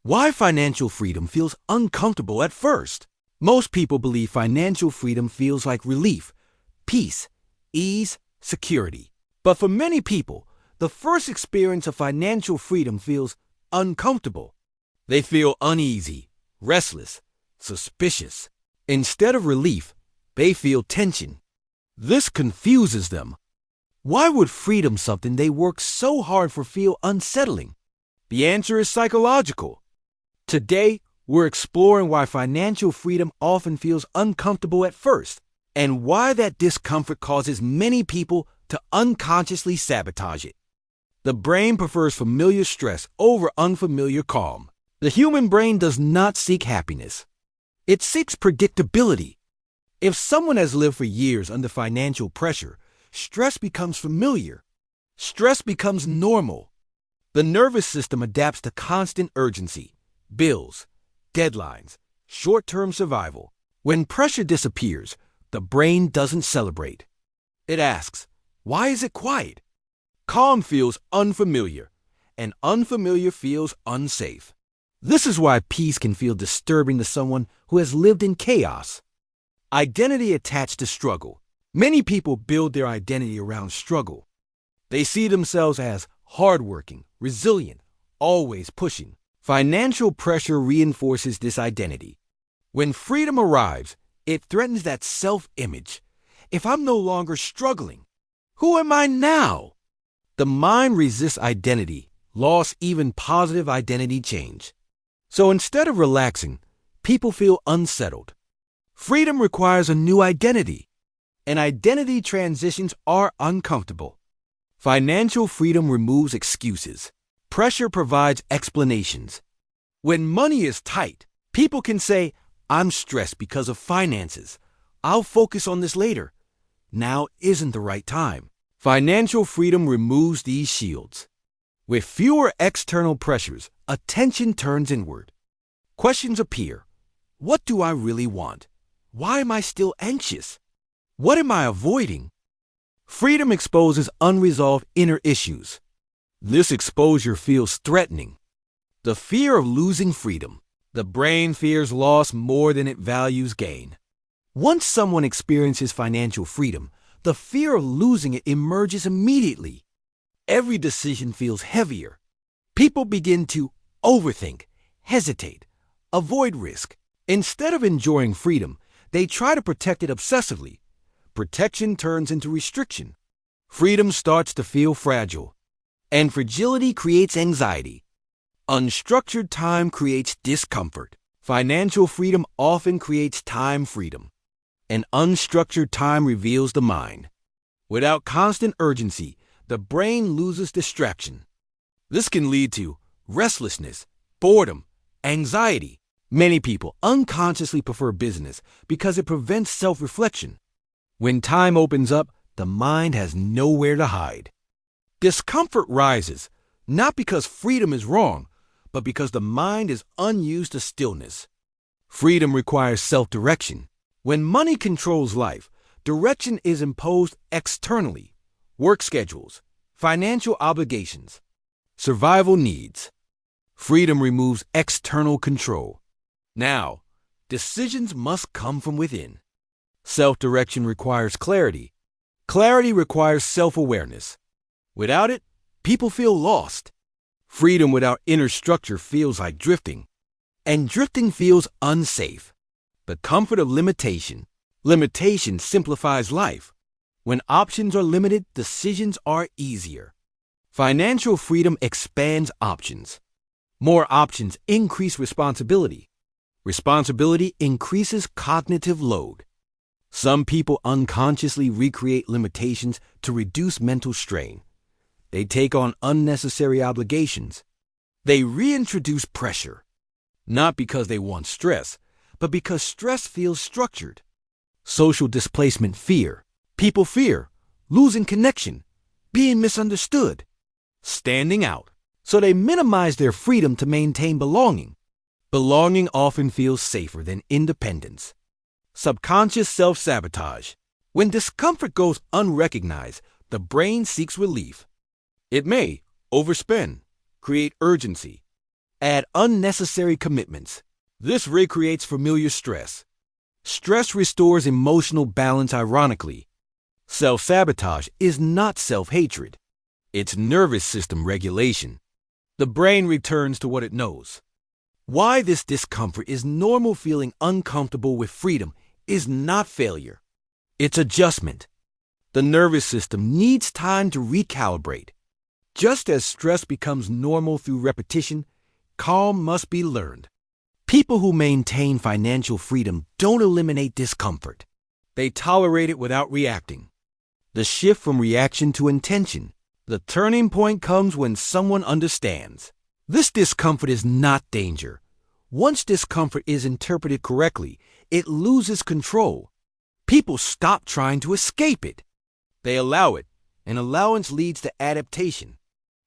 Why financial freedom feels uncomfortable at first. Most people believe financial freedom feels like relief, peace, ease, security. But for many people, the first experience of financial freedom feels uncomfortable. They feel uneasy, restless, suspicious. Instead of relief, they feel tension. This confuses them. Why would freedom, something they work so hard for, feel unsettling? The answer is psychological. Today, we're exploring why financial freedom often feels uncomfortable at first, and why that discomfort causes many people to unconsciously sabotage it. The brain prefers familiar stress over unfamiliar calm. The human brain does not seek happiness. It seeks predictability. If someone has lived for years under financial pressure, stress becomes familiar. Stress becomes normal. The nervous system adapts to constant urgency, bills, deadlines, short-term survival. When pressure disappears, the brain doesn't celebrate. It asks, why is it quiet? Calm feels unfamiliar, and unfamiliar feels unsafe. This is why peace can feel disturbing to someone who has lived in chaos. Identity attached to struggle. Many people build their identity around struggle. They see themselves as hardworking, resilient, always pushing. Financial pressure reinforces this identity. When freedom arrives, it threatens that self-image. If I'm no longer struggling, who am I now? The mind resists identity, loss, even positive identity change. So instead of relaxing, people feel unsettled. Freedom requires a new identity, and identity transitions are uncomfortable. Financial freedom removes excuses. Pressure provides explanations. When money is tight, people can say, I'm stressed because of finances. I'll focus on this later. Now isn't the right time. Financial freedom removes these shields. With fewer external pressures, attention turns inward. Questions appear. What do I really want? Why am I still anxious? What am I avoiding? Freedom exposes unresolved inner issues. This exposure feels threatening. The fear of losing freedom. The brain fears loss more than it values gain. Once someone experiences financial freedom, the fear of losing it emerges immediately. Every decision feels heavier. People begin to overthink, hesitate, avoid risk. Instead of enjoying freedom, they try to protect it obsessively. Protection turns into restriction. Freedom starts to feel fragile. And fragility creates anxiety. Unstructured time creates discomfort. Financial freedom often creates time freedom. And unstructured time reveals the mind. Without constant urgency, the brain loses distraction. This can lead to restlessness, boredom, anxiety. Many people unconsciously prefer business because it prevents self-reflection. When time opens up, the mind has nowhere to hide. Discomfort rises, not because freedom is wrong, but because the mind is unused to stillness. Freedom requires self-direction. When money controls life, direction is imposed externally. Work schedules, financial obligations, survival needs. Freedom removes external control. Now, decisions must come from within. Self-direction requires clarity. Clarity requires self-awareness. Without it, people feel lost. Freedom without inner structure feels like drifting. And drifting feels unsafe. The comfort of limitation. Limitation simplifies life. When options are limited, decisions are easier. Financial freedom expands options. More options increase responsibility. Responsibility increases cognitive load. Some people unconsciously recreate limitations to reduce mental strain. They take on unnecessary obligations. They reintroduce pressure, not because they want stress, but because stress feels structured. Social displacement fear. People fear losing connection, being misunderstood, standing out. So they minimize their freedom to maintain belonging. Belonging often feels safer than independence. Subconscious self-sabotage. When discomfort goes unrecognized, the brain seeks relief. It may overspend, create urgency, Add unnecessary commitments. This recreates familiar stress. Stress restores emotional balance ironically. Self-sabotage is not self-hatred. It's nervous system regulation. The brain returns to what it knows. Why this discomfort is normal. Feeling uncomfortable with freedom is not failure. It's adjustment. The nervous system needs time to recalibrate. Just as stress becomes normal through repetition, calm must be learned. People who maintain financial freedom don't eliminate discomfort. They tolerate it without reacting. The shift from reaction to intention. The turning point comes when someone understands. This discomfort is not danger. Once discomfort is interpreted correctly, it loses control. People stop trying to escape it. They allow it, and allowance leads to adaptation.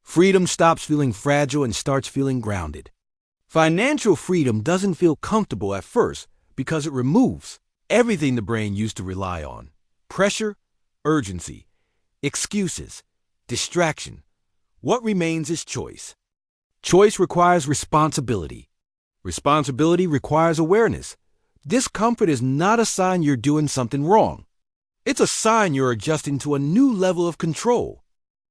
Freedom stops feeling fragile and starts feeling grounded. Financial freedom doesn't feel comfortable at first because it removes everything the brain used to rely on: pressure, urgency, excuses, distraction. What remains is choice. Choice requires responsibility. Responsibility requires awareness. Discomfort is not a sign you're doing something wrong. It's a sign you're adjusting to a new level of control.